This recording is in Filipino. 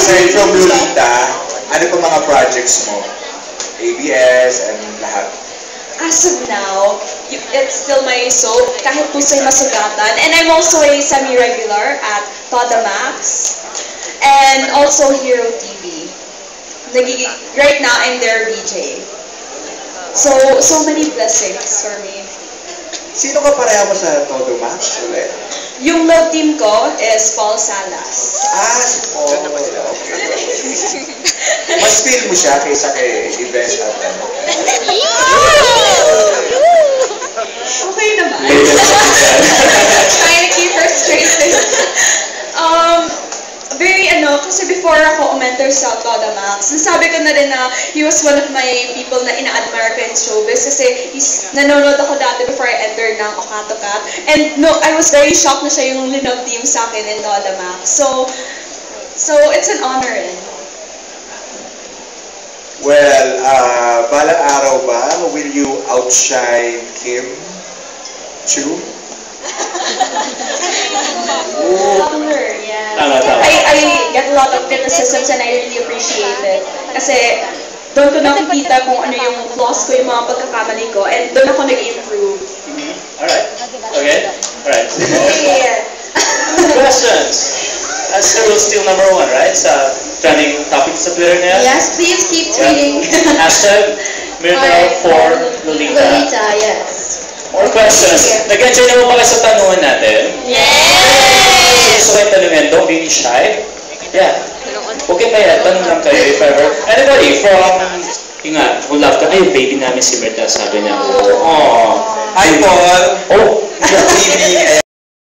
aside from Lolita, ano pa mga projects mo? ABS and lahat. As of now, it's still my soap, kahit puso'y masugatan. And I'm also a semi-regular at Toda Max. And also Hero TV. Right now, I'm their VJ. So many blessings for me. Sino ka pareha mo sa Todo Max ulit? Yung love team ko is Paul Salas. Ah, si Paul. Mas feel mo siya kaysa kay Yves at ano? Okay naman. Trying to keep her straight. Kasi before ako umenter sa Toda Max, nasabi ko na rin na he was one of my people na ina-admire ko in showbiz kasi nanonood ako dati before I entered ng Okatokat. And no, I was very shocked na siya yung love team sa akin in Toda Max. So it's an honor rin. Well, balang araw ba, will you outshine Kim Chu? Popular, yeah. Tama. I get a lot of criticisms and I really appreciate it. Kasi doon ko nakikita kung ano yung flaws ko, yung mga pagkakamali ko, and doon ako nag-improve. Alright. Okay? Alright. Yeah. Questions? Esther will still #1, right? Sa trending topic sa Twitter ngayon? Yes, please keep tweeting. Hashtag Miracle for Lolita. Lolita, yes. More questions? Nag-enjoy naman ba kayo sa tanungan natin? Yes! Gusto kayo tanungin, don't be shy. Yeah. Okay ba yan? Tanong lang kayo if ever. Anybody from, yung nga, who love ka, ay, baby namin si Berta, sabi niya. Oh. Hi, Paul! Oh! Good evening.